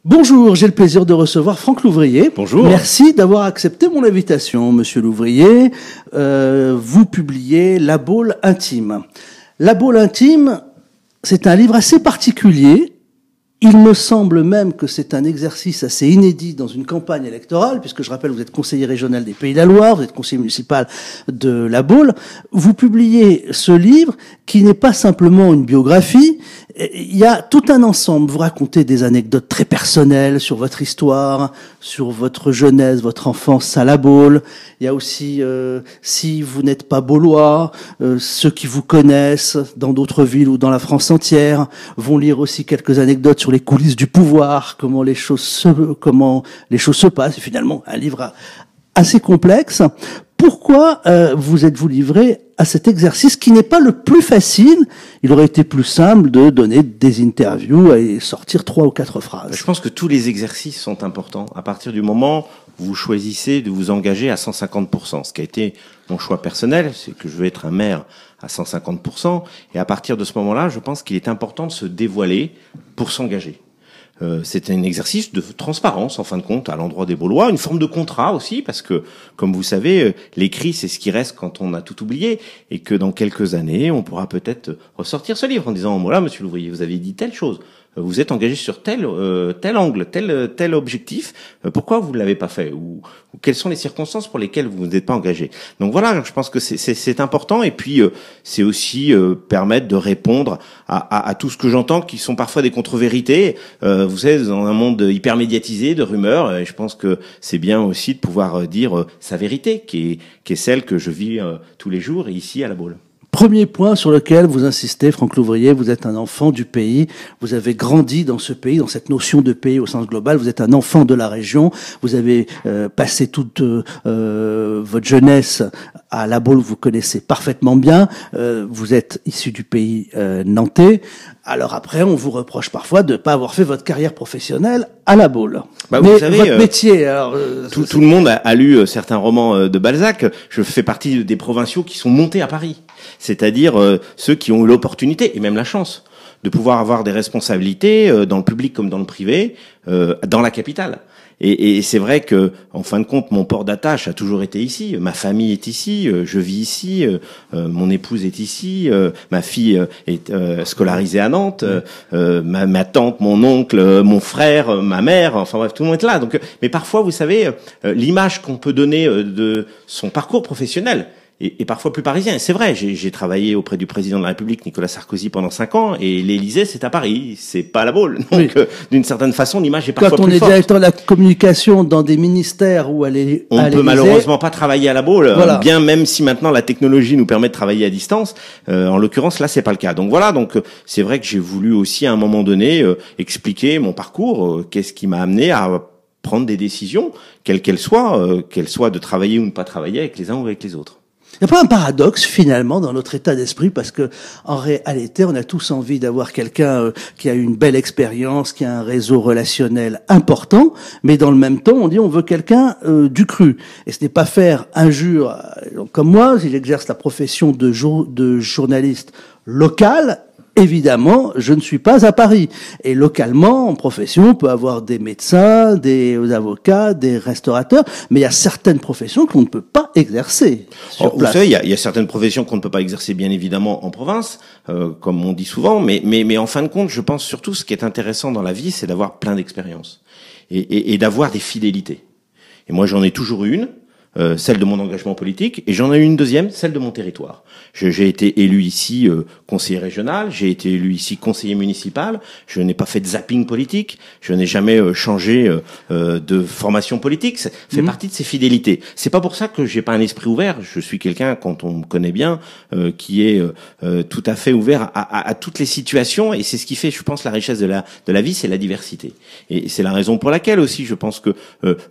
Bonjour, j'ai le plaisir de recevoir Franck Louvrier. Bonjour. Merci d'avoir accepté mon invitation, Monsieur Louvrier. Vous publiez La Baule intime. La Baule intime, c'est un livre assez particulier. Il me semble même que c'est un exercice assez inédit dans une campagne électorale, puisque je rappelle, vous êtes conseiller régional des Pays de la Loire, vous êtes conseiller municipal de La Baule. Vous publiez ce livre qui n'est pas simplement une biographie. Il y a tout un ensemble. Vous racontez des anecdotes très personnelles sur votre histoire, sur votre jeunesse, votre enfance à La Baule. Il y a aussi, si vous n'êtes pas baulois, ceux qui vous connaissent dans d'autres villes ou dans la France entière vont lire aussi quelques anecdotes sur les coulisses du pouvoir, comment les choses se passent. Et finalement, un livre assez complexe. Pourquoi vous êtes-vous livré à cet exercice qui n'est pas le plus facile? Il aurait été plus simple de donner des interviews et sortir 3 ou 4 phrases. Je pense que tous les exercices sont importants. À partir du moment où vous choisissez de vous engager à 150%, ce qui a été mon choix personnel, c'est que je veux être un maire à 150%. Et à partir de ce moment-là, je pense qu'il est important de se dévoiler pour s'engager. C'est un exercice de transparence, en fin de compte, à l'endroit des Baulois, une forme de contrat aussi, parce que, comme vous savez, l'écrit, c'est ce qui reste quand on a tout oublié, et que dans quelques années, on pourra peut-être ressortir ce livre en disant, voilà, monsieur Louvrier, vous avez dit telle chose, vous êtes engagé sur tel angle, tel objectif, pourquoi vous ne l'avez pas fait, ou quelles sont les circonstances pour lesquelles vous n'êtes pas engagé. Donc voilà, je pense que c'est important, et puis c'est aussi permettre de répondre à tout ce que j'entends, qui sont parfois des contre-vérités. Vous savez, dans un monde hyper médiatisé de rumeurs, et je pense que c'est bien aussi de pouvoir dire sa vérité, qui est celle que je vis tous les jours, et ici à La Baule. Premier point sur lequel vous insistez, Franck Louvrier, vous êtes un enfant du pays, vous avez grandi dans ce pays, dans cette notion de pays au sens global, vous êtes un enfant de la région, vous avez passé toute votre jeunesse à La Baule, vous connaissez parfaitement bien, vous êtes issu du pays nantais. Alors après, on vous reproche parfois de ne pas avoir fait votre carrière professionnelle à La Baule. Bah, mais vous savez, votre métier, alors tout le monde a lu certains romans de Balzac. Je fais partie des provinciaux qui sont montés à Paris, c'est-à-dire ceux qui ont eu l'opportunité et même la chance de pouvoir avoir des responsabilités dans le public comme dans le privé, dans la capitale. Et c'est vrai que, en fin de compte, mon port d'attache a toujours été ici. Ma famille est ici, je vis ici, mon épouse est ici, ma fille est scolarisée à Nantes, ma tante, mon oncle, mon frère, ma mère, enfin bref, tout le monde est là. Donc, mais parfois, vous savez, l'image qu'on peut donner de son parcours professionnel et parfois plus parisien. C'est vrai, j'ai travaillé auprès du président de la République, Nicolas Sarkozy, pendant 5 ans, et l'Élysée, c'est à Paris, c'est pas à La Baule. Donc, oui. D'une certaine façon, l'image est parfois plus forte. Quand on est directeur de la communication dans des ministères où on peut malheureusement pas travailler à La Baule, voilà. Bien même si maintenant la technologie nous permet de travailler à distance. En l'occurrence, là, c'est pas le cas. Donc voilà, donc c'est vrai que j'ai voulu aussi à un moment donné expliquer mon parcours, qu'est-ce qui m'a amené à prendre des décisions, quelles qu'elles soient de travailler ou ne pas travailler avec les uns ou avec les autres. Il n'y a pas un paradoxe finalement dans notre état d'esprit, parce que en réalité on a tous envie d'avoir quelqu'un qui a une belle expérience, qui a un réseau relationnel important, mais dans le même temps on dit on veut quelqu'un du cru. Et ce n'est pas faire injure comme moi, si j'exerce la profession de journaliste local. Évidemment, je ne suis pas à Paris. Et localement, en profession, on peut avoir des médecins, des avocats, des restaurateurs, mais il y a certaines professions qu'on ne peut pas exercer sur place. Vous savez, il y a certaines professions qu'on ne peut pas exercer, bien évidemment, en province, comme on dit souvent, mais en fin de compte, je pense surtout ce qui est intéressant dans la vie, c'est d'avoir plein d'expériences et d'avoir des fidélités. Et moi, j'en ai toujours eu une. Celle de mon engagement politique, et j'en ai eu une deuxième, celle de mon territoire. J'ai été élu ici conseiller régional, j'ai été élu ici conseiller municipal, je n'ai pas fait de zapping politique, je n'ai jamais changé de formation politique, ça fait partie de ces fidélités. C'est pas pour ça que j'ai pas un esprit ouvert, je suis quelqu'un, quand on me connaît bien, qui est tout à fait ouvert à toutes les situations, et c'est ce qui fait, je pense, la richesse de la vie, c'est la diversité. Et c'est la raison pour laquelle aussi, je pense que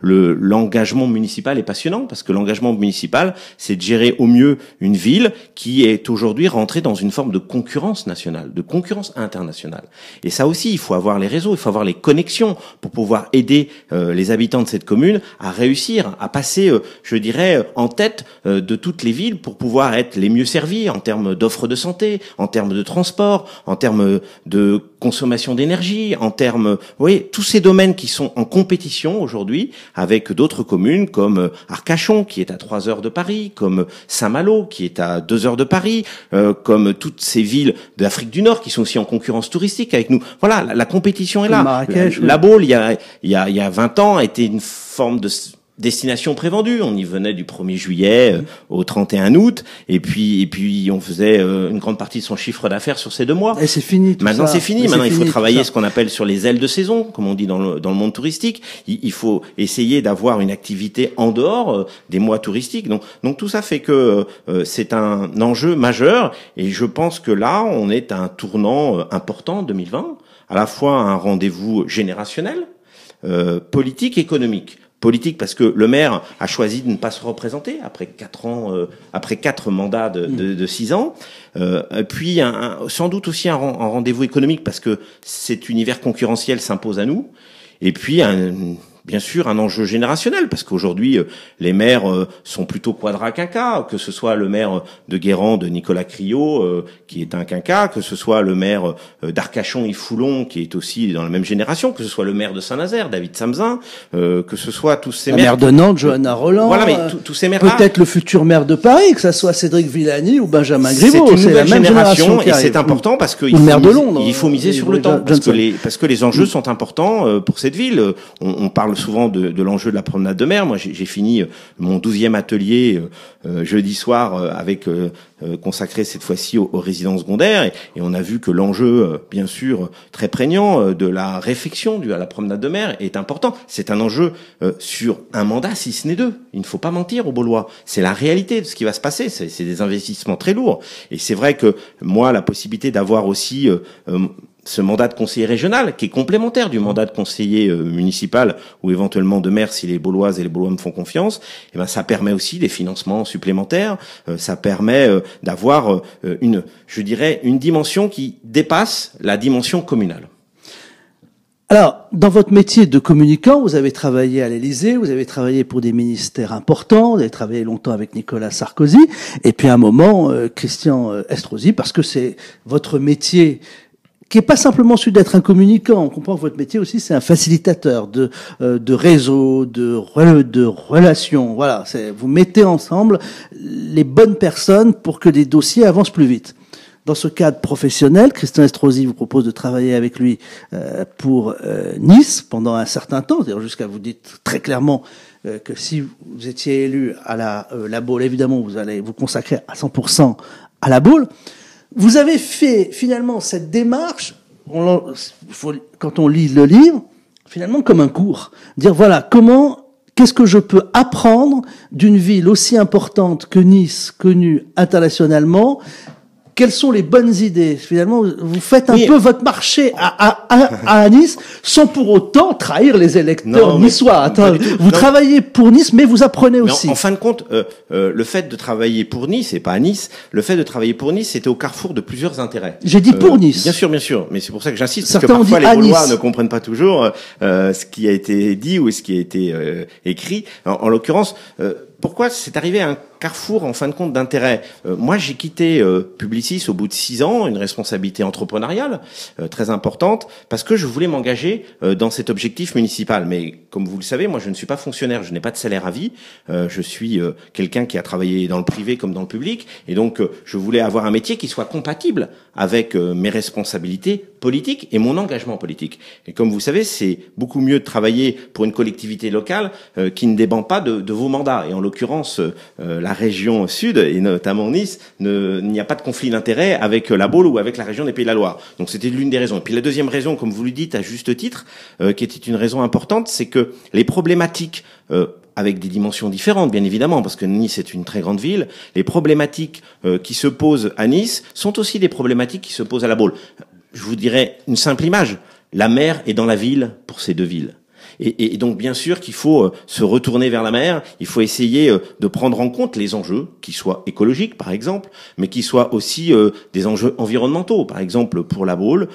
l'engagement municipal est passionnant, parce que l'engagement municipal, c'est de gérer au mieux une ville qui est aujourd'hui rentrée dans une forme de concurrence nationale, de concurrence internationale. Et ça aussi, il faut avoir les réseaux, il faut avoir les connexions pour pouvoir aider les habitants de cette commune à réussir, à passer, je dirais, en tête de toutes les villes pour pouvoir être les mieux servis en termes d'offres de santé, en termes de transport, en termes de consommation d'énergie, en termes, oui, tous ces domaines qui sont en compétition aujourd'hui avec d'autres communes comme Arcachon qui est à 3 heures de Paris, comme Saint-Malo qui est à 2 heures de Paris, comme toutes ces villes d'Afrique du Nord qui sont aussi en concurrence touristique avec nous. Voilà, la compétition est là. Marrakech, La Baule, il y a 20 ans, a été une forme de destination prévendue. On y venait du 1er juillet au 31 août, et puis on faisait une grande partie de son chiffre d'affaires sur ces 2 mois. Et c'est fini. Maintenant, c'est fini. Maintenant, il faut travailler ce qu'on appelle sur les ailes de saison, comme on dit dans le monde touristique. Il faut essayer d'avoir une activité en dehors des mois touristiques. Donc tout ça fait que c'est un enjeu majeur, et je pense que là, on est à un tournant important 2020, à la fois un rendez-vous générationnel, politique, économique. Politique parce que le maire a choisi de ne pas se représenter après 4 ans, après 4 mandats de 6 ans. Puis sans doute aussi un rendez-vous économique parce que cet univers concurrentiel s'impose à nous. Et puis bien sûr un enjeu générationnel parce qu'aujourd'hui les maires sont plutôt quadra-quinquas, que ce soit le maire de Guérande, Nicolas Criot, qui est un quinquas, que ce soit le maire d'Arcachon Yves Foulon qui est aussi dans la même génération, que ce soit le maire de Saint-Nazaire David Samzin, que ce soit tous ces maires, maire de Nantes Johanna Roland, voilà, mais tous ces maires, peut-être le futur maire de Paris, que ça soit Cédric Villani ou Benjamin Griveaux, c'est la même génération et c'est important parce que il faut miser sur le temps parce que les enjeux sont importants pour cette ville. On parle souvent de l'enjeu de la promenade de mer. Moi, j'ai fini mon 12e atelier jeudi soir avec consacré cette fois-ci aux résidences secondaires, et on a vu que l'enjeu, bien sûr, très prégnant de la réfection à la promenade de mer est important. C'est un enjeu sur un mandat, si ce n'est 2. Il ne faut pas mentir aux Baulois. C'est la réalité de ce qui va se passer. C'est des investissements très lourds. Et c'est vrai que moi, la possibilité d'avoir aussi ce mandat de conseiller régional, qui est complémentaire du mandat de conseiller municipal ou éventuellement de maire si les Bauloises et les Baulois me font confiance, et ben ça permet aussi des financements supplémentaires, ça permet d'avoir je dirais, une dimension qui dépasse la dimension communale. Alors, dans votre métier de communicant, vous avez travaillé à l'Élysée, vous avez travaillé pour des ministères importants, vous avez travaillé longtemps avec Nicolas Sarkozy, et puis à un moment, Christian Estrosi, parce que c'est votre métier qui est pas simplement celui d'être un communicant. On comprend que votre métier aussi, c'est un facilitateur de réseau, de relations. Voilà, vous mettez ensemble les bonnes personnes pour que les dossiers avancent plus vite. Dans ce cadre professionnel, Christian Estrosi vous propose de travailler avec lui pour Nice pendant un certain temps, c'est-à-dire jusqu'à vous dites très clairement que si vous étiez élu à la Baule, évidemment, vous allez vous consacrer à 100% à la Baule. Vous avez fait finalement cette démarche, quand on lit le livre, finalement comme un cours. Dire voilà, qu'est-ce que je peux apprendre d'une ville aussi importante que Nice, connue internationalement? Quelles sont les bonnes idées? Finalement, vous faites un peu votre marché à Nice, sans pour autant trahir les électeurs niçois. Vous travaillez pour Nice, mais vous apprenez aussi. En fin de compte, le fait de travailler pour Nice, et pas à Nice, le fait de travailler pour Nice, c'était au carrefour de plusieurs intérêts. J'ai dit pour Nice. Bien sûr, mais c'est pour ça que j'insiste, parce que parfois les Gaulois ne comprennent pas toujours ce qui a été dit ou ce qui a été écrit. En l'occurrence, pourquoi c'est arrivé à un carrefour en fin de compte d'intérêt? Moi, j'ai quitté Publicis au bout de 6 ans, une responsabilité entrepreneuriale très importante, parce que je voulais m'engager dans cet objectif municipal. Mais comme vous le savez, moi, je ne suis pas fonctionnaire, je n'ai pas de salaire à vie. Je suis quelqu'un qui a travaillé dans le privé comme dans le public, et donc je voulais avoir un métier qui soit compatible avec mes responsabilités politiques et mon engagement politique. Et comme vous savez, c'est beaucoup mieux de travailler pour une collectivité locale qui ne dépend pas de vos mandats. Et en l'occurrence, la région sud, et notamment Nice, il n'y a pas de conflit d'intérêt avec la Baule ou avec la région des Pays de la Loire. Donc c'était l'une des raisons. Et puis la deuxième raison, comme vous le dites à juste titre, qui était une raison importante, c'est que les problématiques avec des dimensions différentes, bien évidemment, parce que Nice est une très grande ville, les problématiques qui se posent à Nice sont aussi des problématiques qui se posent à la Baule. Je vous dirais une simple image. La mer est dans la ville pour ces 2 villes. Et donc bien sûr qu'il faut se retourner vers la mer, il faut essayer de prendre en compte les enjeux, qui soient écologiques par exemple, mais qui soient aussi des enjeux environnementaux. Par exemple pour la Baule,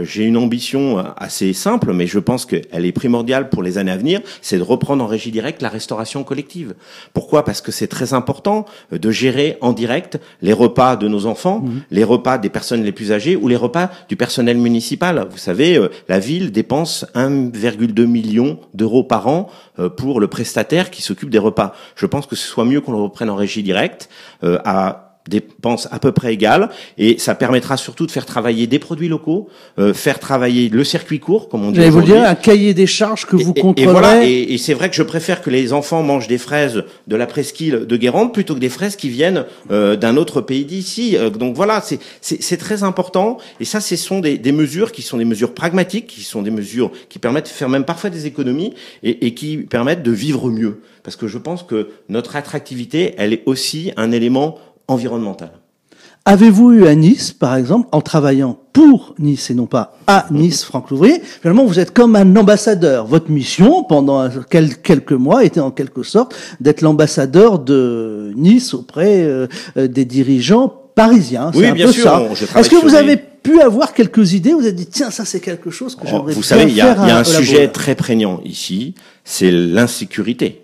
j'ai une ambition assez simple, mais je pense qu'elle est primordiale pour les années à venir, c'est de reprendre en régie directe la restauration collective. Pourquoi ? Parce que c'est très important de gérer en direct les repas de nos enfants, les repas des personnes les plus âgées ou les repas du personnel municipal. Vous savez, la ville dépense 1,2 million d'euros par an pour le prestataire qui s'occupe des repas. Je pense que ce soit mieux qu'on le reprenne en régie directe à dépenses à peu près égales, et ça permettra surtout de faire travailler des produits locaux, faire travailler le circuit court, comme on dit aujourd'hui. Vous dire un cahier des charges que vous contrôlerez. Et voilà, et c'est vrai que je préfère que les enfants mangent des fraises de la presqu'île de Guérande plutôt que des fraises qui viennent d'un autre pays d'ici. Donc voilà, c'est très important, et ça, ce sont des mesures qui sont des mesures pragmatiques, qui sont des mesures qui permettent de faire même parfois des économies et qui permettent de vivre mieux. Parce que je pense que notre attractivité, elle est aussi un élément environnemental. Avez-vous eu à Nice, par exemple, en travaillant pour Nice et non pas à Nice, Franck Louvrier, finalement vous êtes comme un ambassadeur. Votre mission, pendant quelques mois, était en quelque sorte d'être l'ambassadeur de Nice auprès des dirigeants parisiens. Oui, bien sûr. Est-ce que vous avez pu avoir quelques idées? Vous avez dit, tiens, ça c'est quelque chose que j'aimerais bien faire. Vous savez, il y a un sujet très prégnant ici, c'est l'insécurité.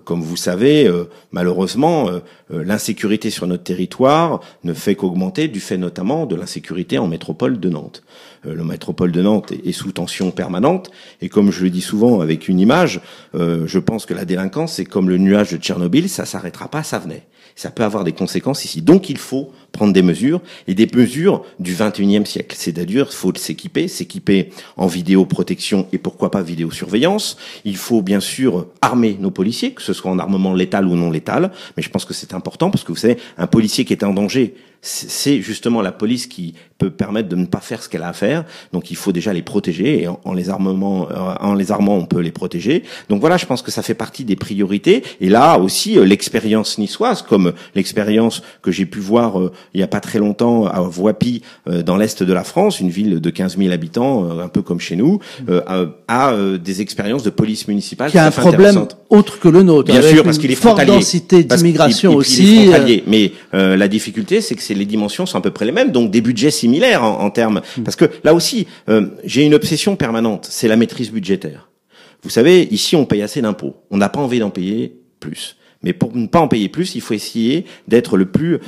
Comme vous savez, malheureusement, l'insécurité sur notre territoire ne fait qu'augmenter du fait notamment de l'insécurité en métropole de Nantes. La métropole de Nantes est sous tension permanente, et comme je le dis souvent avec une image, je pense que la délinquance, c'est comme le nuage de Tchernobyl, ça s'arrêtera pas, ça venait. Ça peut avoir des conséquences ici. Donc il faut prendre des mesures, et des mesures du 21e siècle. C'est-à-dire, il faut s'équiper en vidéoprotection et pourquoi pas vidéosurveillance. Il faut bien sûr armer nos policiers, que ce soit en armement létal ou non létal, mais je pense que c'est important parce que vous savez, un policier qui est en danger, c'est justement la police qui peut permettre de ne pas faire ce qu'elle a à faire. Donc il faut déjà les protéger, et en les armant, on peut les protéger. Donc voilà, je pense que ça fait partie des priorités. Et là aussi, l'expérience niçoise, comme l'expérience que j'ai pu voir il y a pas très longtemps à Voipy, dans l'est de la France, une ville de 15 000 habitants, un peu comme chez nous, a des expériences de police municipale qui a un problème autre que le nôtre. Bien sûr, parce qu'il est frontalier. Forte densité d'immigration aussi. Il est frontalier. Mais la difficulté, c'est que les dimensions sont à peu près les mêmes, donc des budgets similaires en termes. Parce que là aussi, j'ai une obsession permanente, c'est la maîtrise budgétaire. Vous savez, ici, on paye assez d'impôts. On n'a pas envie d'en payer plus. Mais pour ne pas en payer plus, il faut essayer d'être le plus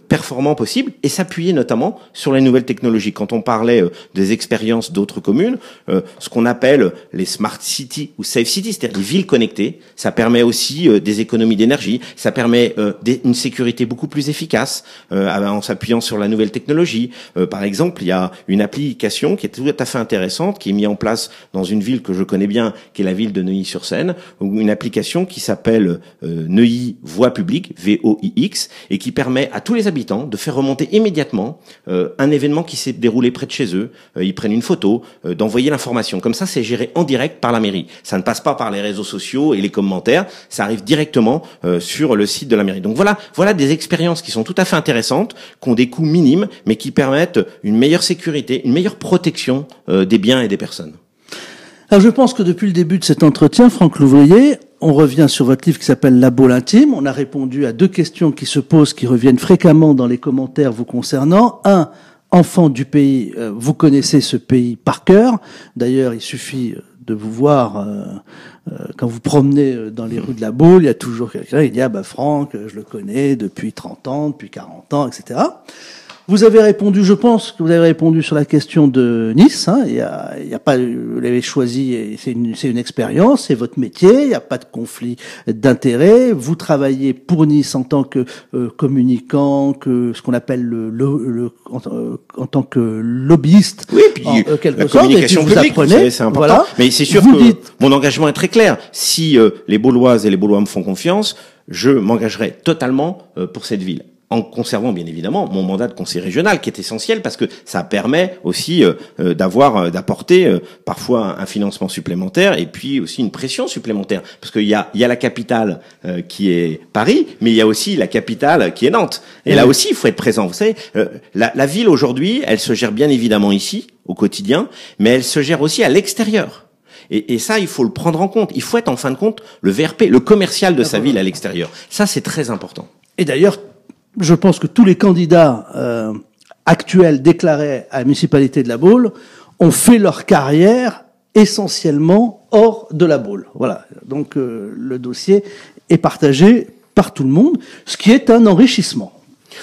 performant possible et s'appuyer notamment sur les nouvelles technologies. Quand on parlait des expériences d'autres communes, ce qu'on appelle les smart cities ou safe cities, c'est-à-dire les villes connectées, ça permet aussi des économies d'énergie, ça permet une sécurité beaucoup plus efficace en s'appuyant sur la nouvelle technologie. Par exemple, il y a une application qui est tout à fait intéressante, qui est mise en place dans une ville que je connais bien, qui est la ville de Neuilly-sur-Seine, où une application qui s'appelle Neuilly Voie publique, VOIX, et qui permet à tous les habitants de faire remonter immédiatement un événement qui s'est déroulé près de chez eux. Ils prennent une photo, d'envoyer l'information. Comme ça, c'est géré en direct par la mairie. Ça ne passe pas par les réseaux sociaux et les commentaires. Ça arrive directement sur le site de la mairie. Donc voilà des expériences qui sont tout à fait intéressantes, qui ont des coûts minimes, mais qui permettent une meilleure sécurité, une meilleure protection des biens et des personnes. Alors je pense que depuis le début de cet entretien, Franck Louvrier, on revient sur votre livre qui s'appelle La Baule intime. On a répondu à deux questions qui se posent, qui reviennent fréquemment dans les commentaires vous concernant. Un, enfant du pays, vous connaissez ce pays par cœur. D'ailleurs, il suffit de vous voir quand vous promenez dans les rues de la Baule, il y a toujours quelqu'un qui dit « Ah bah Franck, je le connais depuis 30 ans, depuis 40 ans, etc. » Vous avez répondu, je pense que vous avez répondu sur la question de Nice. Hein, il y a pas, vous l'avez choisi, c'est une expérience, c'est votre métier. Il n'y a pas de conflit d'intérêts. Vous travaillez pour Nice en tant que communicant, que ce qu'on appelle en tant que lobbyiste. Oui, puis quelque la sorte, communication vous publique, apprenez, vous savez, c'est important. Voilà. Mais c'est sûr que mon engagement est très clair. Si les Bauloises et les Baulois me font confiance, je m'engagerai totalement pour cette ville, en conservant bien évidemment mon mandat de conseiller régional qui est essentiel parce que ça permet aussi d'apporter parfois un financement supplémentaire et puis aussi une pression supplémentaire parce qu'il y a la capitale qui est Paris, mais il y a aussi la capitale qui est Nantes. Et là aussi il faut être présent. Vous savez, la ville aujourd'hui, elle se gère bien évidemment ici au quotidien, mais elle se gère aussi à l'extérieur. Et ça, il faut le prendre en compte. Il faut être en fin de compte le VRP, le commercial de sa ville à l'extérieur. Ça, c'est très important. Et d'ailleurs, je pense que tous les candidats actuels déclarés à la municipalité de La Baule ont fait leur carrière essentiellement hors de La Baule. Voilà. Donc le dossier est partagé par tout le monde, ce qui est un enrichissement.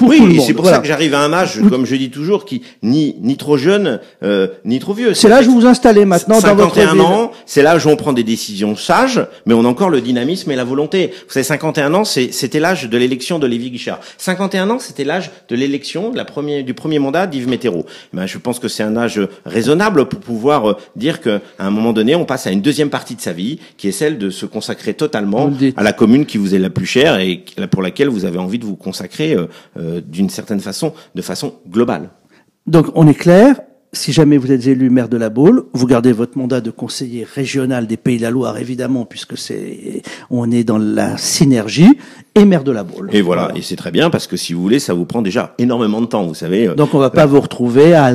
Oui, c'est pour ça que j'arrive à un âge, comme je dis toujours, qui ni trop jeune, ni trop vieux. C'est l'âge où vous installez maintenant dans votre ville. 51 ans, c'est l'âge où on prend des décisions sages, mais on a encore le dynamisme et la volonté. Vous savez, 51 ans, c'était l'âge de l'élection de Lévy Guichard. 51 ans, c'était l'âge de l'élection du premier mandat d'Yves Métaireau. Ben, je pense que c'est un âge raisonnable pour pouvoir dire qu'à un moment donné, on passe à une deuxième partie de sa vie, qui est celle de se consacrer totalement à la commune qui vous est la plus chère et pour laquelle vous avez envie de vous consacrer d'une certaine façon, de façon globale. Donc, on est clair, si jamais vous êtes élu maire de La Baule, vous gardez votre mandat de conseiller régional des Pays de la Loire, évidemment, puisque on est dans la synergie, et maire de La Baule. Et voilà, et c'est très bien, parce que si vous voulez, ça vous prend déjà énormément de temps, vous savez. Donc, on va pas vous retrouver à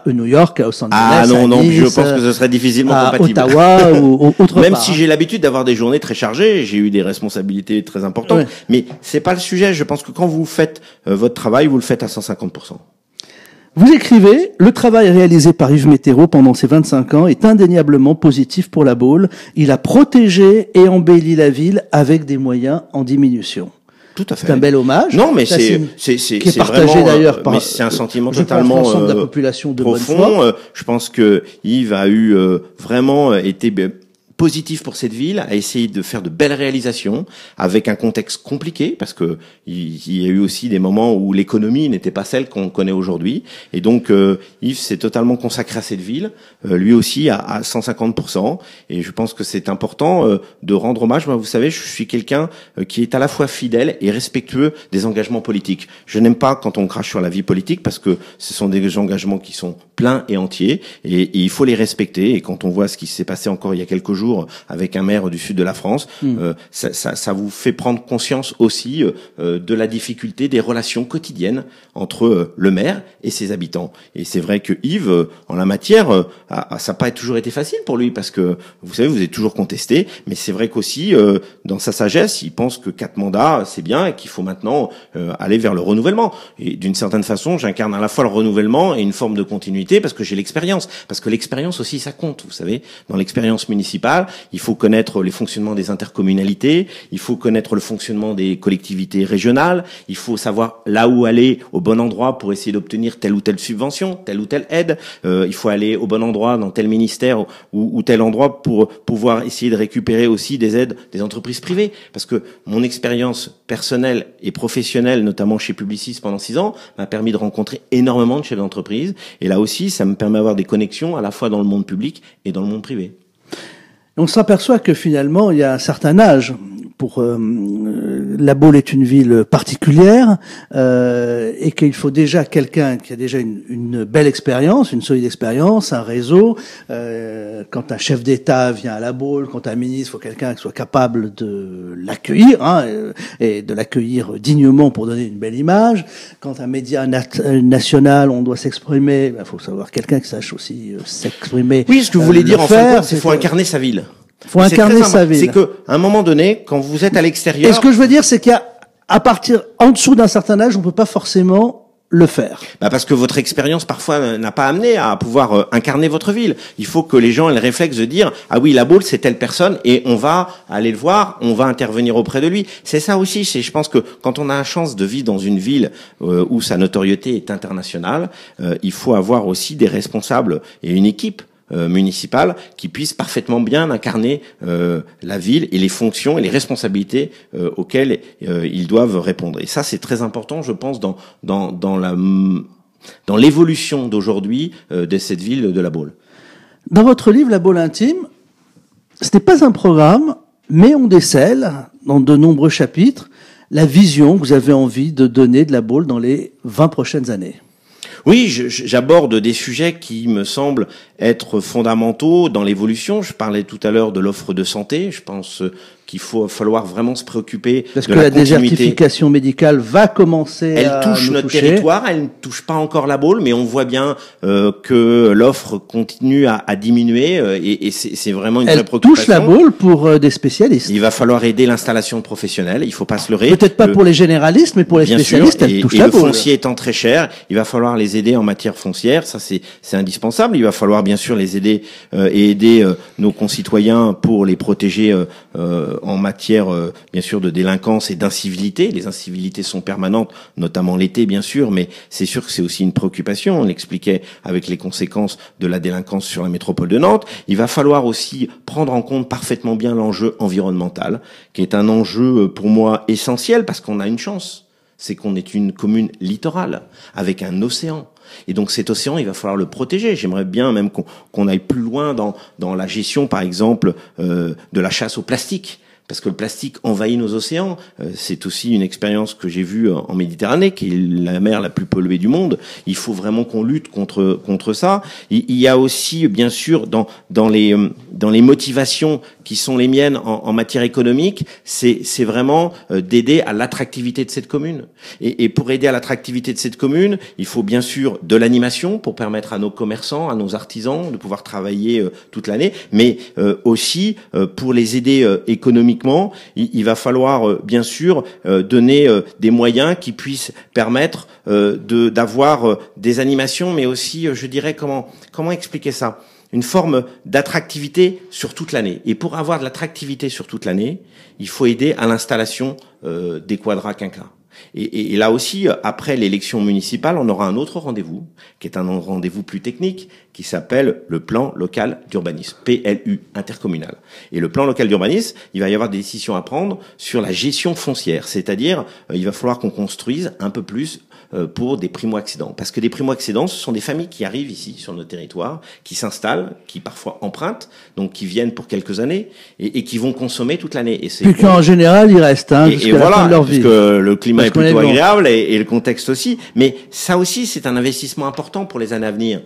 New York, à Los Angeles, à Nice, je pense que ce serait difficilement compatible. À Ottawa ou autre part. Même si j'ai l'habitude d'avoir des journées très chargées, j'ai eu des responsabilités très importantes, ouais. Mais c'est pas le sujet. Je pense que quand vous faites votre travail, vous le faites à 150%. Vous écrivez « Le travail réalisé par Yves Métaireau pendant ces 25 ans est indéniablement positif pour La Baule. Il a protégé et embelli la ville avec des moyens en diminution. » Tout à fait. C'est un bel hommage. Non, mais c'est partagé d'ailleurs par. Mais c'est un sentiment totalement l'ensemble de la population de profond. Bonne foi. Je pense que Yves a eu vraiment été positif pour cette ville, a essayé de faire de belles réalisations avec un contexte compliqué parce que il y a eu aussi des moments où l'économie n'était pas celle qu'on connaît aujourd'hui et donc Yves s'est totalement consacré à cette ville, lui aussi à 150% et je pense que c'est important de rendre hommage. Moi, vous savez, je suis quelqu'un qui est à la fois fidèle et respectueux des engagements politiques. Je n'aime pas quand on crache sur la vie politique parce que ce sont des engagements qui sont pleins et entiers et il faut les respecter et quand on voit ce qui s'est passé encore il y a quelques jours avec un maire du sud de la France, ça vous fait prendre conscience aussi de la difficulté des relations quotidiennes entre le maire et ses habitants. Et c'est vrai que Yves, en la matière, ça n'a pas toujours été facile pour lui parce que, vous savez, vous êtes toujours contesté, mais c'est vrai qu'aussi, dans sa sagesse, il pense que 4 mandats, c'est bien et qu'il faut maintenant aller vers le renouvellement. Et d'une certaine façon, j'incarne à la fois le renouvellement et une forme de continuité parce que j'ai l'expérience. Parce que l'expérience aussi, ça compte, vous savez. Dans l'expérience municipale, il faut connaître les fonctionnements des intercommunalités, il faut connaître le fonctionnement des collectivités régionales, il faut savoir là où aller au bon endroit pour essayer d'obtenir telle ou telle subvention, telle ou telle aide, il faut aller au bon endroit dans tel ministère ou tel endroit pour pouvoir essayer de récupérer aussi des aides des entreprises privées. Parce que mon expérience personnelle et professionnelle, notamment chez Publicis pendant 6 ans, m'a permis de rencontrer énormément de chefs d'entreprise et là aussi, ça me permet d'avoir des connexions à la fois dans le monde public et dans le monde privé. On s'aperçoit que finalement, il y a un certain âge. La Baule est une ville particulière et qu'il faut déjà quelqu'un qui a déjà une belle expérience, une solide expérience, un réseau. Quand un chef d'État vient à La Baule, quand un ministre, il faut quelqu'un qui soit capable de l'accueillir et de l'accueillir dignement pour donner une belle image. Quand un média national, on doit s'exprimer, il faut savoir quelqu'un qui sache aussi s'exprimer. Oui, ce que vous voulez dire en fin de compte, c'est qu'il faut incarner sa ville. Faut incarner sa ville. C'est que, à un moment donné, quand vous êtes à l'extérieur. Et ce que je veux dire, c'est qu'il y a, à partir, en dessous d'un certain âge, on peut pas forcément le faire. Parce que votre expérience, parfois, n'a pas amené à pouvoir incarner votre ville. Il faut que les gens aient le réflexe de dire, ah oui, La Baule, c'est telle personne, et on va aller le voir, on va intervenir auprès de lui. C'est ça aussi. Je pense que quand on a la chance de vivre dans une ville où sa notoriété est internationale, il faut avoir aussi des responsables et une équipe municipale qui puisse parfaitement bien incarner la ville et les fonctions et les responsabilités auxquelles ils doivent répondre. Et ça, c'est très important, je pense, dans l'évolution d'aujourd'hui de cette ville de La Baule. Dans votre livre, La Baule intime, ce n'est pas un programme, mais on décèle, dans de nombreux chapitres, la vision que vous avez envie de donner de La Baule dans les 20 prochaines années. Oui, j'aborde des sujets qui me semblent être fondamentaux dans l'évolution. Je parlais tout à l'heure de l'offre de santé. Je pense qu'il faut falloir vraiment se préoccuper parce de que la continuité. désertification médicale va commencer Elle à touche nous notre toucher. territoire, elle ne touche pas encore la Baule, mais on voit bien que l'offre continue à diminuer et c'est vraiment une vraie Elle préoccupation. touche la Baule pour des spécialistes. Il va falloir aider l'installation de professionnels, il faut pas se leurrer. Peut-être pas pour les généralistes, mais pour les Bien spécialistes, sûr, elle touche et la le Baule. foncier étant très cher, il va falloir les aider en matière foncière, ça c'est indispensable. Il va falloir bien sûr les aider et aider nos concitoyens pour les protéger en matière bien sûr de délinquance et d'incivilité. Les incivilités sont permanentes, notamment l'été bien sûr, mais c'est sûr que c'est aussi une préoccupation. On l'expliquait avec les conséquences de la délinquance sur la métropole de Nantes. Il va falloir aussi prendre en compte parfaitement bien l'enjeu environnemental, qui est un enjeu pour moi essentiel parce qu'on a une chance. C'est qu'on est une commune littorale avec un océan. Et donc cet océan, il va falloir le protéger. J'aimerais bien même qu'on aille plus loin dans la gestion, par exemple, de la chasse au plastique. Parce que le plastique envahit nos océans. C'est aussi une expérience que j'ai vue en Méditerranée, qui est la mer la plus polluée du monde. Il faut vraiment qu'on lutte contre ça. Il y a aussi, bien sûr, dans les motivations qui sont les miennes en matière économique, c'est vraiment d'aider à l'attractivité de cette commune. Et pour aider à l'attractivité de cette commune, il faut bien sûr de l'animation pour permettre à nos commerçants, à nos artisans de pouvoir travailler toute l'année, mais aussi pour les aider économiquement, il va falloir bien sûr donner des moyens qui puissent permettre d'avoir des animations, mais aussi, je dirais, comment expliquer ça ? Une forme d'attractivité sur toute l'année. Et pour avoir de l'attractivité sur toute l'année, il faut aider à l'installation des quadras quinquas. Et là aussi, après l'élection municipale, on aura un autre rendez-vous, qui est un rendez-vous plus technique, qui s'appelle le plan local d'urbanisme, PLU, intercommunal. Et le plan local d'urbanisme, il va y avoir des décisions à prendre sur la gestion foncière, c'est-à-dire il va falloir qu'on construise un peu plus pour des primo-accédants. Parce que des primo-accédants, ce sont des familles qui arrivent ici, sur notre territoire, qui s'installent, qui parfois empruntent, donc qui viennent pour quelques années, et qui vont consommer toute l'année. Et c'est puis qu'en général, ils restent jusqu'à la fin de leur vie. Parce que le climat est plutôt agréable, et le contexte aussi. Mais ça aussi, c'est un investissement important pour les années à venir.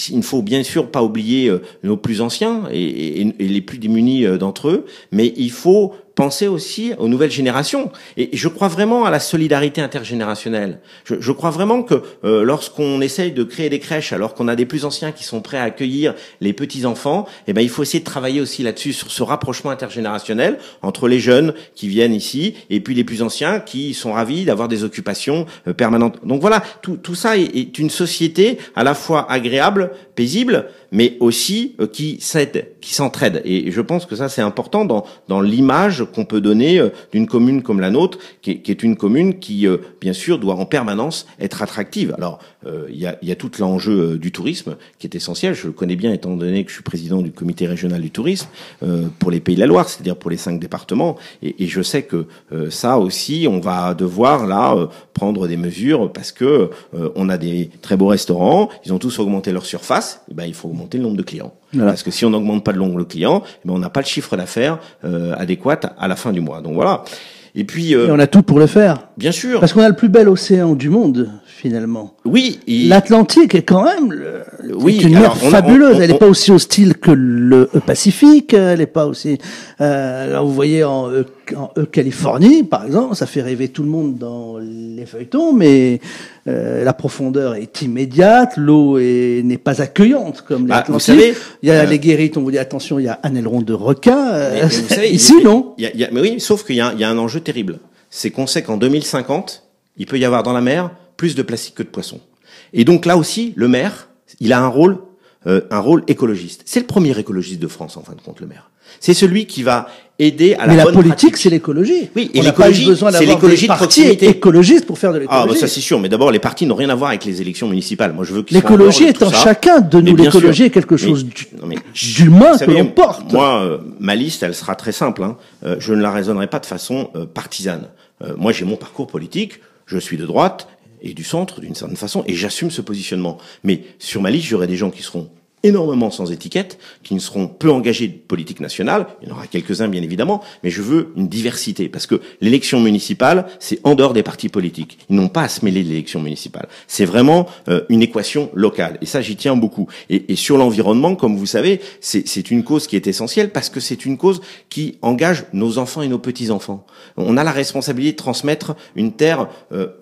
Il ne faut bien sûr pas oublier nos plus anciens et les plus démunis d'entre eux, mais il faut penser aussi aux nouvelles générations. Et je crois vraiment à la solidarité intergénérationnelle. Je crois vraiment que lorsqu'on essaye de créer des crèches, alors qu'on a des plus anciens qui sont prêts à accueillir les petits-enfants, eh ben, il faut essayer de travailler aussi là-dessus, sur ce rapprochement intergénérationnel entre les jeunes qui viennent ici et puis les plus anciens qui sont ravis d'avoir des occupations permanentes. Donc voilà, tout ça est une société à la fois agréable, paisible, mais aussi qui s'entraide. Et je pense que ça, c'est important dans l'image qu'on peut donner d'une commune comme la nôtre, qui est une commune qui, bien sûr, doit en permanence être attractive. Alors, il y a tout l'enjeu du tourisme qui est essentiel. Je le connais bien étant donné que je suis président du comité régional du tourisme pour les Pays de la Loire, c'est-à-dire pour les 5 départements. Et je sais que ça aussi, on va devoir là prendre des mesures parce que on a des très beaux restaurants. Ils ont tous augmenté leur surface. Et ben, il faut augmenter le nombre de clients. Voilà. Parce que si on n'augmente pas le nombre de clients, eh ben, on n'a pas le chiffre d'affaires adéquat à la fin du mois. Donc voilà. Et puis et on a tout pour le faire. Bien sûr. Parce qu'on a le plus bel océan du monde, finalement. Oui. L'Atlantique est quand même une mer fabuleuse. Elle n'est pas aussi hostile que le Pacifique. Elle n'est pas aussi. Là, vous voyez en Californie, par exemple, ça fait rêver tout le monde dans les feuilletons, mais la profondeur est immédiate. L'eau n'est pas accueillante comme l'Atlantique. Vous savez, il y a les guérites. On vous dit attention, il y a un aileron de requin. Mais vous savez, ici, non. Mais oui, sauf qu'il y a un enjeu terrible. C'est qu'on sait qu'en 2050, il peut y avoir dans la mer plus de plastique que de poissons. Et donc là aussi, le maire, il a un rôle écologiste. C'est le premier écologiste de France, en fin de compte, le maire. C'est celui qui va aider à la bonne pratique. Mais la politique, c'est l'écologie. Oui, et l'écologie, c'est l'écologie de proximité. Écologistes pour faire de l'écologie. Ah, bah ça c'est sûr. Mais d'abord, les partis n'ont rien à voir avec les élections municipales. Moi, je veux qu'ils l'écologie est en chacun de nous. L'écologie est quelque chose d'humain que l'on porte. Moi, ma liste, elle sera très simple. Je ne la raisonnerai pas de façon partisane. Moi, j'ai mon parcours politique. Je suis de droite et du centre, d'une certaine façon, et j'assume ce positionnement. Mais sur ma liste, j'aurai des gens qui seront énormément sans étiquette, qui ne seront peu engagés de politique nationale. Il y en aura quelques-uns, bien évidemment, mais je veux une diversité, parce que l'élection municipale, c'est en dehors des partis politiques. Ils n'ont pas à se mêler de l'élection municipale. C'est vraiment une équation locale, et ça, j'y tiens beaucoup. Et sur l'environnement, comme vous savez, c'est une cause qui est essentielle, parce que c'est une cause qui engage nos enfants et nos petits-enfants. On a la responsabilité de transmettre une terre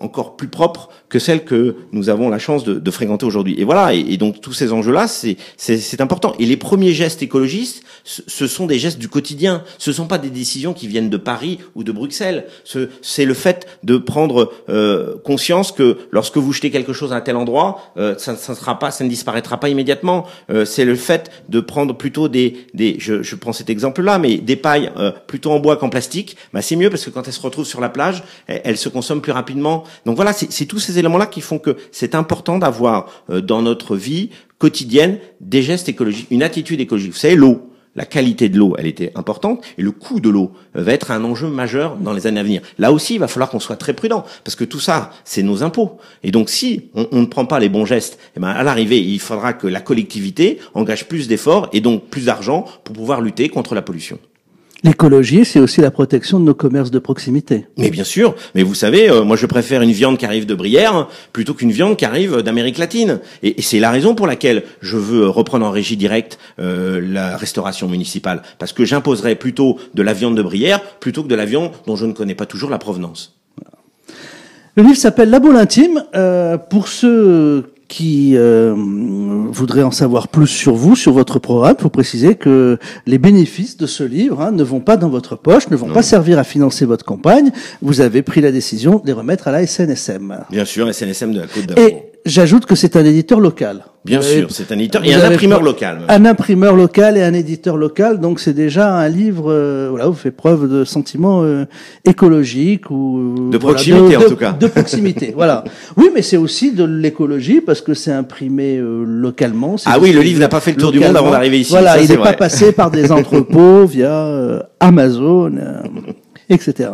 encore plus propre que celle que nous avons la chance de fréquenter aujourd'hui. Et voilà, et donc tous ces enjeux-là, c'est important. Et les premiers gestes écologistes, ce sont des gestes du quotidien. Ce sont pas des décisions qui viennent de Paris ou de Bruxelles. C'est le fait de prendre conscience que lorsque vous jetez quelque chose à un tel endroit, ça ne disparaîtra pas immédiatement. C'est le fait de prendre plutôt je prends cet exemple-là, mais des pailles plutôt en bois qu'en plastique. Bah c'est mieux parce que quand elles se retrouvent sur la plage, elles se consomment plus rapidement. Donc voilà, c'est tous ces éléments-là qui font que c'est important d'avoir dans notre vie quotidienne des gestes écologiques, une attitude écologique. Vous savez, l'eau, la qualité de l'eau, elle était importante, et le coût de l'eau va être un enjeu majeur dans les années à venir. Là aussi, il va falloir qu'on soit très prudent, parce que tout ça, c'est nos impôts. Et donc, si on ne prend pas les bons gestes, eh ben, à l'arrivée, il faudra que la collectivité engage plus d'efforts et donc plus d'argent pour pouvoir lutter contre la pollution. L'écologie, c'est aussi la protection de nos commerces de proximité. Mais bien sûr, mais vous savez, moi je préfère une viande qui arrive de Brière plutôt qu'une viande qui arrive d'Amérique latine. Et c'est la raison pour laquelle je veux reprendre en régie directe la restauration municipale. Parce que j'imposerai plutôt de la viande de Brière plutôt que de la viande dont je ne connais pas toujours la provenance. Le livre s'appelle La Baule intime. Pour ceux qui voudraient en savoir plus sur vous, sur votre programme, il faut préciser que les bénéfices de ce livre ne vont pas dans votre poche, ne vont pas servir à financer votre campagne. Vous avez pris la décision de les remettre à la SNSM. Bien sûr, SNSM de la Côte d'Armor. Et j'ajoute que c'est un éditeur local. Bien sûr, c'est un éditeur et un imprimeur local. Un imprimeur local et un éditeur local, donc c'est déjà un livre, voilà, vous fait preuve de sentiments écologiques ou de proximité en tout cas. De proximité, voilà. Oui, mais c'est aussi de l'écologie parce que c'est imprimé localement. Ah oui, le livre n'a pas fait le tour du monde avant d'arriver ici. Voilà, ça, il n'est pas passé par des entrepôts via Amazon, etc.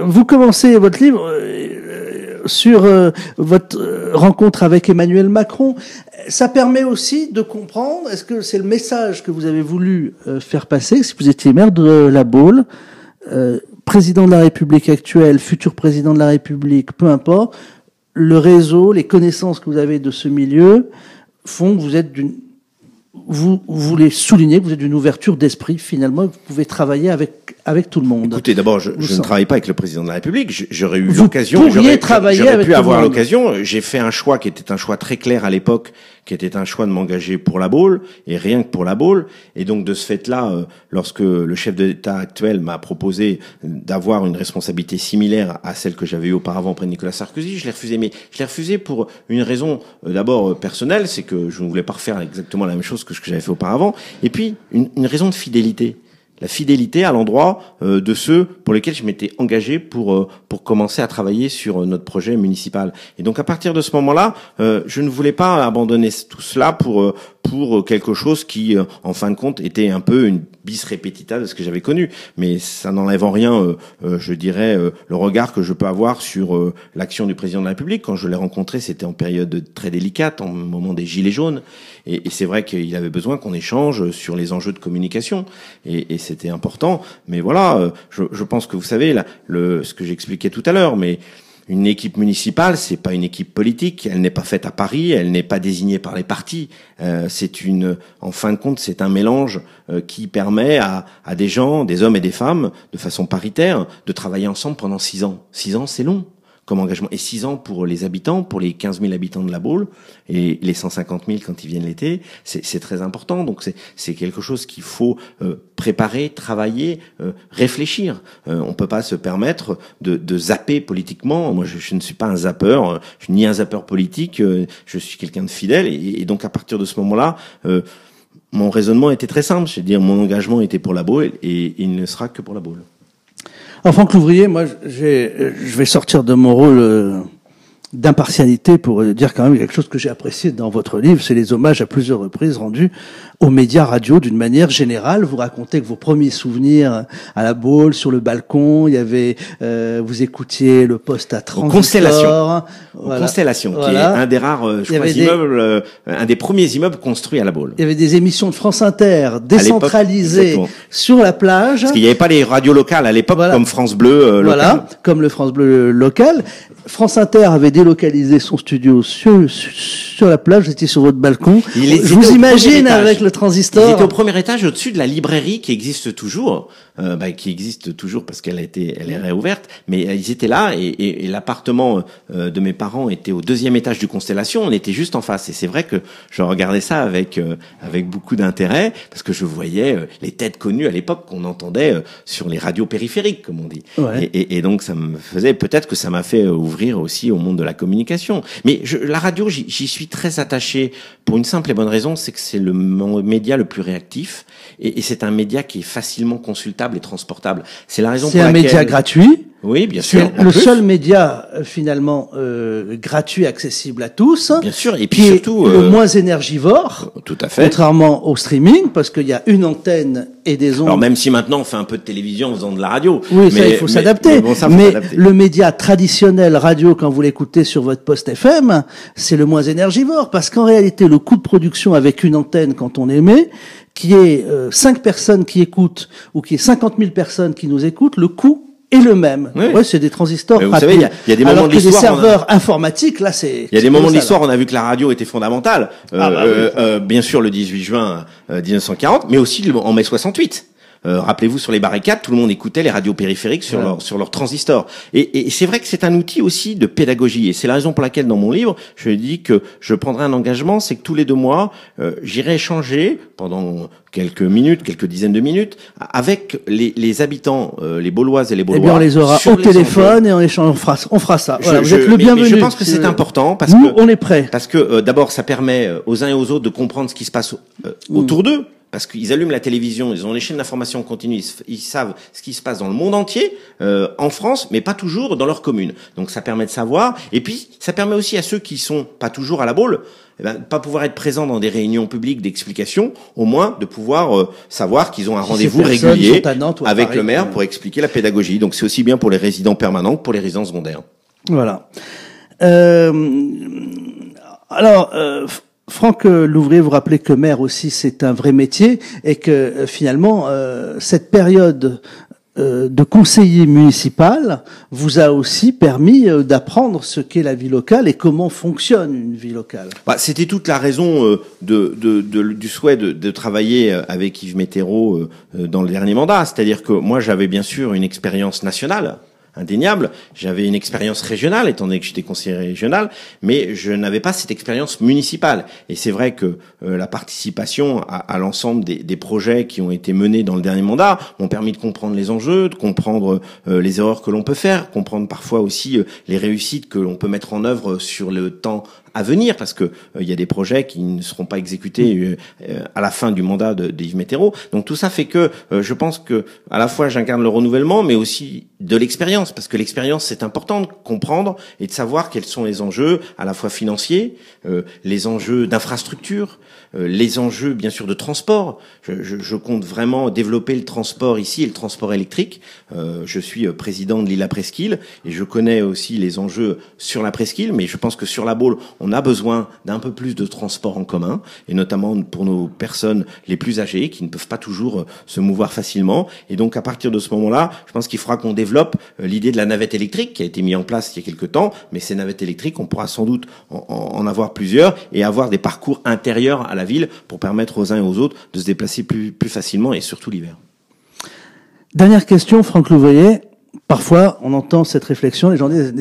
Vous commencez votre livre sur votre rencontre avec Emmanuel Macron. Ça permet aussi de comprendre, est-ce que c'est le message que vous avez voulu faire passer, si vous étiez maire de La Baule, président de la République actuelle, futur président de la République, peu importe, le réseau, les connaissances que vous avez de ce milieu font que vous êtes vous voulez souligner que vous êtes d'une ouverture d'esprit, finalement, vous pouvez travailler avec tout le monde. Écoutez, d'abord, je ne travaille pas avec le président de la République. J'aurais eu vous l'occasion, j'aurais pu avoir monde. l'occasion. J'ai fait un choix qui était un choix très clair à l'époque, qui était un choix de m'engager pour La Baule, et rien que pour La Baule. Et donc, de ce fait-là, lorsque le chef de l'État actuel m'a proposé d'avoir une responsabilité similaire à celle que j'avais eue auparavant auprès de Nicolas Sarkozy, je l'ai refusé. Mais je l'ai refusé pour une raison, d'abord, personnelle, c'est que je ne voulais pas refaire exactement la même chose que ce que j'avais fait auparavant. Et puis, une raison de fidélité. La fidélité à l'endroit de ceux pour lesquels je m'étais engagé pour commencer à travailler sur notre projet municipal. Et donc à partir de ce moment-là, je ne voulais pas abandonner tout cela pour quelque chose qui, en fin de compte, était un peu une bis repetita de ce que j'avais connu. Mais ça n'enlève en rien, je dirais, le regard que je peux avoir sur l'action du président de la République. Quand je l'ai rencontré, c'était en période très délicate, en moment des Gilets jaunes. Et c'est vrai qu'il avait besoin qu'on échange sur les enjeux de communication. Et c'était important. Mais voilà, je pense que vous savez ce que j'expliquais tout à l'heure, mais une équipe municipale, c'est pas une équipe politique. Elle n'est pas faite à Paris. Elle n'est pas désignée par les partis. En fin de compte, c'est un mélange qui permet à des gens, des hommes et des femmes, de façon paritaire, de travailler ensemble pendant 6 ans. 6 ans, c'est long comme engagement. Et 6 ans pour les habitants, pour les 15 000 habitants de La Baule, et les 150 000 quand ils viennent l'été, c'est très important. Donc c'est quelque chose qu'il faut préparer, travailler, réfléchir. On peut pas se permettre de zapper politiquement. Moi, je ne suis pas un zappeur, je suis ni un zappeur politique, je suis quelqu'un de fidèle. Et donc à partir de ce moment-là, mon raisonnement était très simple. C'est-à-dire mon engagement était pour La Baule et il ne sera que pour La Baule. Alors, Franck Louvrier, moi, je vais sortir de mon rôle d'impartialité pour dire quand même quelque chose que j'ai apprécié dans votre livre, c'est les hommages à plusieurs reprises rendus aux médias radio d'une manière générale. Vous racontez que vos premiers souvenirs à la Baule, sur le balcon, il y avait, vous écoutiez le poste à transistor. Constellation, qui est un des rares immeubles, un des premiers immeubles construits à la Baule. Il y avait des émissions de France Inter décentralisées sur la plage. Parce qu'il n'y avait pas les radios locales à l'époque, comme France Bleu local. Voilà, comme le France Bleu local. France Inter avait délocalisé son studio sur la plage, j'étais sur votre balcon. Je vous imagine avec le transistor. Ils étaient au premier étage, au-dessus de la librairie qui existe toujours, parce qu'elle est réouverte, mais ils étaient là et l'appartement de mes parents était au deuxième étage du Constellation, on était juste en face. Et c'est vrai que je regardais ça avec beaucoup d'intérêt, parce que je voyais les têtes connues à l'époque qu'on entendait sur les radios périphériques, comme on dit. Ouais. Et donc ça me faisait, peut-être que ça m'a fait ouvrir aussi au monde de la communication. Mais la radio, j'y suis très attaché pour une simple et bonne raison, c'est que c'est le média le plus réactif et c'est un média qui est facilement consultable et transportable. C'est la raison pour laquelle... C'est un média gratuit. Oui, bien sûr. C'est le seul média finalement gratuit, accessible à tous. Bien sûr, et puis qui surtout est le moins énergivore. Tout à fait. Contrairement au streaming, parce qu'il y a une antenne et des ondes. Alors même si maintenant on fait un peu de télévision en faisant de la radio. Oui, ça il faut s'adapter. Mais le média traditionnel radio, quand vous l'écoutez sur votre poste FM, c'est le moins énergivore, parce qu'en réalité le coût de production avec une antenne quand on émet, qui est 5 personnes qui écoutent ou qui est 50 000 personnes qui nous écoutent, le coût est le même. Oui. Ouais, c'est des transistors. Vous savez, il y a des moments de l'histoire. Alors que des serveurs informatiques, là, c'est. Il y a des moments de l'histoire, on a vu que la radio était fondamentale. Bien sûr, le 18 juin 1940, mais aussi en mai 68. Rappelez-vous, sur les barricades, tout le monde écoutait les radios périphériques sur leur transistor. Et c'est vrai que c'est un outil aussi de pédagogie. Et c'est la raison pour laquelle, dans mon livre, je dis que je prendrai un engagement, c'est que tous les 2 mois, j'irai échanger pendant quelques minutes, quelques dizaines de minutes, avec les habitants, les Bauloises et les Baulois. Eh bien, on les aura au téléphone et on fera ça. Voilà, vous êtes le bienvenu. Je pense que c'est important parce nous, on est prêts. Parce que d'abord, ça permet aux uns et aux autres de comprendre ce qui se passe autour d'eux. Parce qu'ils allument la télévision, ils ont les chaînes d'information continue, ils savent ce qui se passe dans le monde entier, en France, mais pas toujours dans leur commune. Donc ça permet de savoir. Et puis ça permet aussi à ceux qui sont pas toujours à la Baule, pas pouvoir être présents dans des réunions publiques d'explication, au moins de pouvoir savoir qu'ils ont un rendez-vous régulier avec le maire pour expliquer la pédagogie. Donc c'est aussi bien pour les résidents permanents que pour les résidents secondaires. Voilà. Franck Louvrier, vous rappelez que maire aussi c'est un vrai métier et que finalement cette période de conseiller municipal vous a aussi permis d'apprendre ce qu'est la vie locale et comment fonctionne une vie locale. C'était toute la raison du souhait de travailler avec Yves Metteiro dans le dernier mandat, c'est-à-dire que moi j'avais bien sûr une expérience nationale indéniable. J'avais une expérience régionale, étant donné que j'étais conseiller régional, mais je n'avais pas cette expérience municipale. Et c'est vrai que la participation à l'ensemble des projets qui ont été menés dans le dernier mandat m'ont permis de comprendre les enjeux, de comprendre les erreurs que l'on peut faire, comprendre parfois aussi les réussites que l'on peut mettre en œuvre sur le temps à venir, parce que il y a des projets qui ne seront pas exécutés à la fin du mandat d'Yves Metteiro. Donc tout ça fait que je pense que à la fois j'incarne le renouvellement, mais aussi de l'expérience, parce que l'expérience c'est important de comprendre et de savoir quels sont les enjeux à la fois financiers, les enjeux d'infrastructure, les enjeux bien sûr de transport. Je compte vraiment développer le transport ici et le transport électrique. Je suis président de l'île à Presqu'île et je connais aussi les enjeux sur la Presqu'île, mais je pense que sur la Baule on a besoin d'un peu plus de transport en commun, et notamment pour nos personnes les plus âgées qui ne peuvent pas toujours se mouvoir facilement. Et donc à partir de ce moment-là, je pense qu'il faudra qu'on développe l'idée de la navette électrique qui a été mise en place il y a quelques temps, mais ces navettes électriques, on pourra sans doute en avoir plusieurs et avoir des parcours intérieurs à la ville pour permettre aux uns et aux autres de se déplacer plus facilement et surtout l'hiver. Dernière question, Franck Louvrier. Parfois, on entend cette réflexion, les gens disent,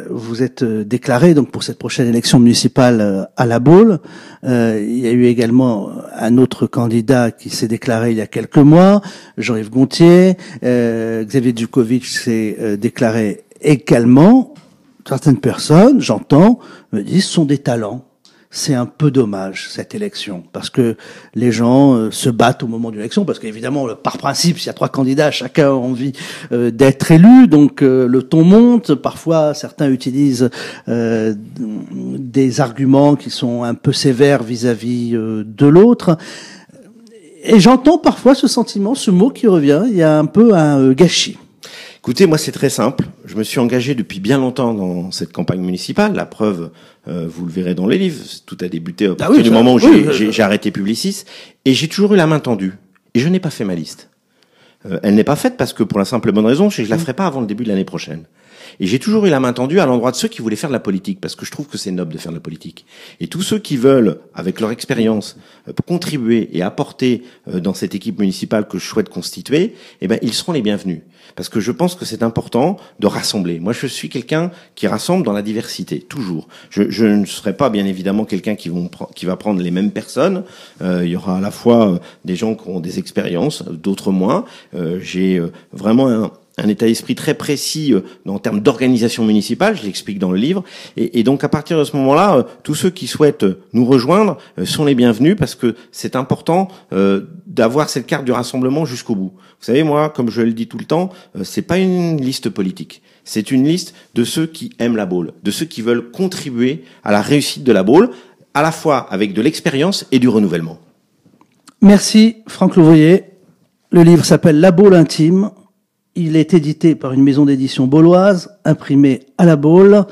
vous êtes déclaré donc pour cette prochaine élection municipale à la Baule. Il y a eu également un autre candidat qui s'est déclaré il y a quelques mois, Jean-Yves Gontier. Xavier Djukovic s'est déclaré également. Certaines personnes, j'entends, me disent, sont des talents. c'est un peu dommage, cette élection, parce que les gens se battent au moment d'une élection, parce qu'évidemment, par principe, s'il y a 3 candidats, chacun a envie d'être élu, donc le ton monte. Parfois, certains utilisent des arguments qui sont un peu sévères vis-à-vis de l'autre. Et j'entends parfois ce sentiment, ce mot qui revient, il y a un peu un gâchis. Écoutez, moi c'est très simple. Je me suis engagé depuis bien longtemps dans cette campagne municipale. La preuve, vous le verrez dans les livres. Tout a débuté à partir du moment où j'ai arrêté Publicis. Et j'ai toujours eu la main tendue. Et je n'ai pas fait ma liste. Elle n'est pas faite parce que pour la simple et bonne raison, c'est que je la ferai pas avant le début de l'année prochaine. Et j'ai toujours eu la main tendue à l'endroit de ceux qui voulaient faire de la politique, parce que je trouve que c'est noble de faire de la politique. Et tous ceux qui veulent, avec leur expérience, contribuer et apporter dans cette équipe municipale que je souhaite constituer, eh ben, ils seront les bienvenus. Parce que je pense que c'est important de rassembler. Moi, je suis quelqu'un qui rassemble dans la diversité, toujours. Je ne serai pas, bien évidemment, quelqu'un qui va prendre les mêmes personnes. Il y aura à la fois des gens qui ont des expériences, d'autres moins. J'ai vraiment un état d'esprit très précis en termes d'organisation municipale, je l'explique dans le livre, et donc à partir de ce moment-là, tous ceux qui souhaitent nous rejoindre sont les bienvenus, parce que c'est important d'avoir cette carte du rassemblement jusqu'au bout. Vous savez, moi, comme je le dis tout le temps, c'est pas une liste politique, c'est une liste de ceux qui aiment la Baule, de ceux qui veulent contribuer à la réussite de la Baule, à la fois avec de l'expérience et du renouvellement. Merci Franck Louvrier. Le livre s'appelle La Baule intime. Il est édité par une maison d'édition bauloise, imprimé à la Baule.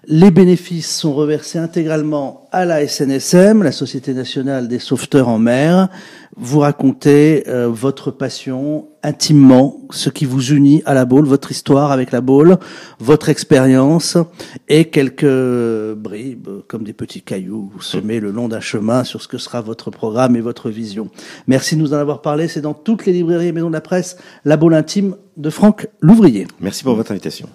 Les bénéfices sont reversés intégralement à la SNSM, la Société nationale des sauveteurs en mer. Vous racontez votre passion intimement, ce qui vous unit à la Baule, votre histoire avec la Baule, votre expérience et quelques bribes, comme des petits cailloux semés le long d'un chemin sur ce que sera votre programme et votre vision. Merci de nous en avoir parlé. C'est dans toutes les librairies et maisons de la presse, La Baule intime de Franck Louvrier. Merci pour votre invitation.